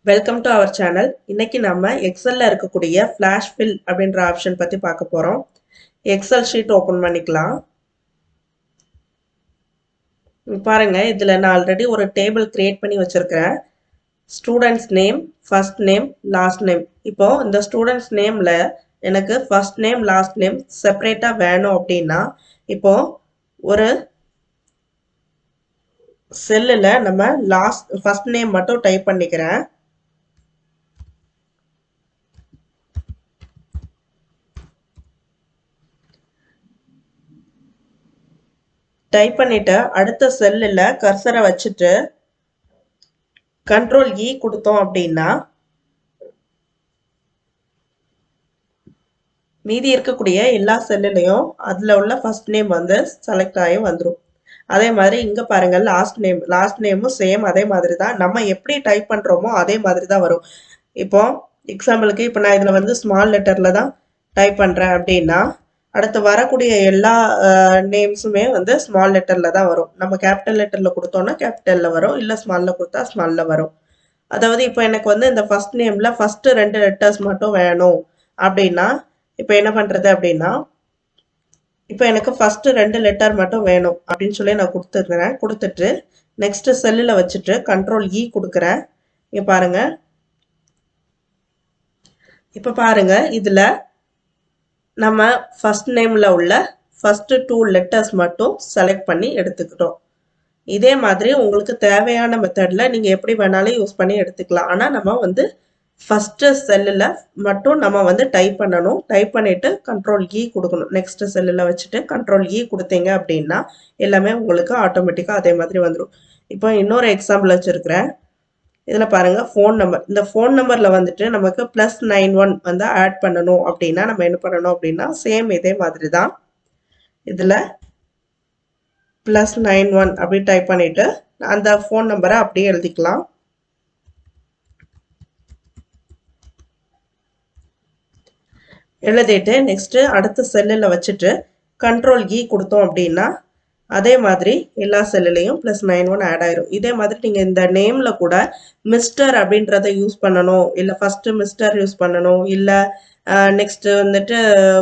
Welcome to our channel. இன்னைக்கு நம்ம எக்ஸல்ல இருக்கக்கூடிய ஃபிளாஷ் ஃபில் அப்படின்ற ஆப்ஷன் பத்தி பார்க்க போறோம். எக்ஸல் ஷீட் ஓபன் பண்ணிக்கலாம். பாருங்க, இதுல நான் ஆல்ரெடி ஒரு டேபிள் கிரியேட் பண்ணி வச்சிருக்கிறேன். Students name, first name, last name. இப்போ இந்த ஸ்டூடெண்ட்ஸ் நேம்ல எனக்கு ஃபர்ஸ்ட் நேம் லாஸ்ட் நேம் செப்பரேட்டா வேணும் அப்படின்னா இப்போ ஒரு செல்லுல நம்ம ஃபர்ஸ்ட் நேம் மட்டும் டைப் பண்ணிக்கிறேன். டைப் பண்ணிட்டு அடுத்த செல்லில் கர்சரை வச்சுட்டு கண்ட்ரோல் இ கொடுத்தோம் அப்படின்னா மீதி இருக்கக்கூடிய எல்லா செல்லுலையும் அதுல உள்ள ஃபர்ஸ்ட் நேம் வந்து செலக்ட் ஆகி வந்துடும். அதே மாதிரி இங்க பாருங்க, லாஸ்ட் நேமும் சேம் அதே மாதிரி தான். நம்ம எப்படி டைப் பண்றோமோ அதே மாதிரி தான் வரும். இப்போ எக்ஸாம்பிளுக்கு இப்போ நான் இதுல வந்து ஸ்மால் லெட்டர்ல தான் டைப் பண்றேன் அப்படின்னா அடுத்து வரக்கூடிய எல்லா நேம்ஸுமே வந்து ஸ்மால் லெட்டர்ல தான் வரும். நம்ம கேபிட்டல் லெட்டர்ல கொடுத்தோம்னா கேபிட்டல்ல வரும், இல்லை ஸ்மால்ல கொடுத்தா ஸ்மால்ல வரும். அதாவது இப்போ எனக்கு வந்து இந்த ஃபர்ஸ்ட் நேம்ல ஃபர்ஸ்ட் 2 லெட்டர்ஸ் மட்டும் வேணும் அப்படின்னா இப்போ என்ன பண்றது அப்படின்னா இப்போ எனக்கு ஃபர்ஸ்ட் 2 லெட்டர் மட்டும் வேணும் அப்படின்னு சொல்லி நான் கொடுத்துருக்கிறேன். கொடுத்துட்டு நெக்ஸ்ட் செல்லில் வச்சுட்டு கண்ட்ரோல் இ கொடுக்குறேன். இங்க பாருங்க, இப்போ பாருங்க இதுல நம்ம ஃபர்ஸ்ட் நேம்ல உள்ள ஃபர்ஸ்ட் 2 லெட்டர்ஸ் மட்டும் செலக்ட் பண்ணி எடுத்துக்கிட்டோம். இதே மாதிரி உங்களுக்கு தேவையான மெத்தட்ல நீங்க எப்படி வேணாலும் யூஸ் பண்ணி எடுத்துக்கலாம். ஆனா நம்ம வந்து ஃபர்ஸ்ட் செல்லில் மட்டும் நம்ம வந்து டைப் பண்ணணும். டைப் பண்ணிட்டு கண்ட்ரோல் இ கொடுக்கணும். நெக்ஸ்ட் செல்லில் வச்சுட்டு கண்ட்ரோல் இ கொடுத்தீங்க அப்படின்னா எல்லாமே உங்களுக்கு ஆட்டோமேட்டிக்காக அதே மாதிரி வந்துடும். இப்போ இன்னொரு எக்ஸாம்பிள் வச்சிருக்கிறேன். இதில் பாருங்க, ஃபோன் நம்பர். இந்த ஃபோன் நம்பரில் வந்துட்டு நமக்கு +91 வந்து ஆட் பண்ணணும் அப்படின்னா நம்ம என்ன பண்ணணும் அப்படின்னா சேம் இதே மாதிரி தான் இதில் +91 அப்படி டைப் பண்ணிட்டு அந்த ஃபோன் நம்பரை அப்படியே எழுதிக்கலாம். எழுதிட்டு நெக்ஸ்ட் அடுத்த செல்லில் வச்சுட்டு கண்ட்ரோல் இ கொடுத்தோம் அப்படின்னா அதே மாதிரி எல்லா செல்லுலையும் +91 ஆட் ஆயிரும். இதே மாதிரி நீங்க இந்த நேம்ல கூட மிஸ்டர் அப்படின்றத யூஸ் பண்ணணும், இல்ல ஃபர்ஸ்ட் மிஸ்டர் யூஸ் பண்ணணும், இல்ல நெக்ஸ்ட் வந்துட்டு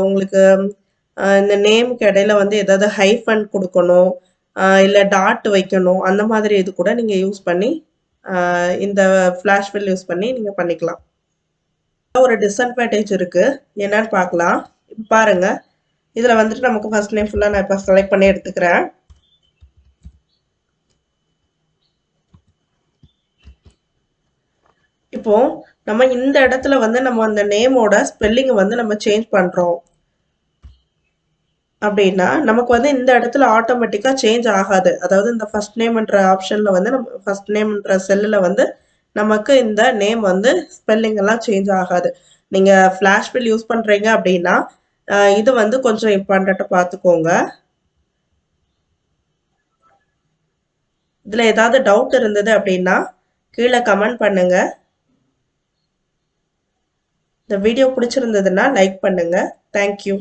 உங்களுக்கு இந்த நேமுக்கு இடையில வந்து ஏதாவது ஹைஃபன் கொடுக்கணும், இல்ல டாட் வைக்கணும், அந்த மாதிரி இது கூட நீங்க யூஸ் பண்ணி இந்த ஃபிளாஷ் ஃபில் யூஸ் பண்ணி நீங்க பண்ணிக்கலாம். ஒரு டிஸ்அட்வான்டேஜ் இருக்கு, என்னன்னு பார்க்கலாம். இப்போ பாருங்க, இதுல வந்துட்டு நமக்கு ஃபர்ஸ்ட் நேம் ஃபுல்லா நான் இப்போ செலக்ட் பண்ணி எடுத்துக்கிறேன். இப்போ நம்ம இந்த இடத்துல வந்து நம்ம அந்த நேமோட ஸ்பெல்லிங் வந்து நம்ம சேஞ்ச் பண்றோம் அப்படின்னா நமக்கு வந்து இந்த இடத்துல ஆட்டோமேட்டிக்கா சேஞ்ச் ஆகாது. அதாவது இந்த ஃபர்ஸ்ட் நேம்ன்ற ஆப்ஷன்ல வந்து நம்ம ஃபர்ஸ்ட் நேம்ன்ற செல்லுல வந்து நமக்கு இந்த நேம் வந்து ஸ்பெல்லிங் எல்லாம் சேஞ்ச் ஆகாது. நீங்க ஃபிளாஷ் ஃபில் யூஸ் பண்றீங்க அப்படின்னா இது வந்து கொஞ்சம் இம்பார்ட்டன்ட்டா பார்த்துக்கோங்க. இதுல ஏதாவது டவுட் இருந்தது அப்படின்னா கீழே கமெண்ட் பண்ணுங்க. இந்த வீடியோ பிடிச்சிருந்ததுன்னா லைக் பண்ணுங்க. தேங்க்யூ.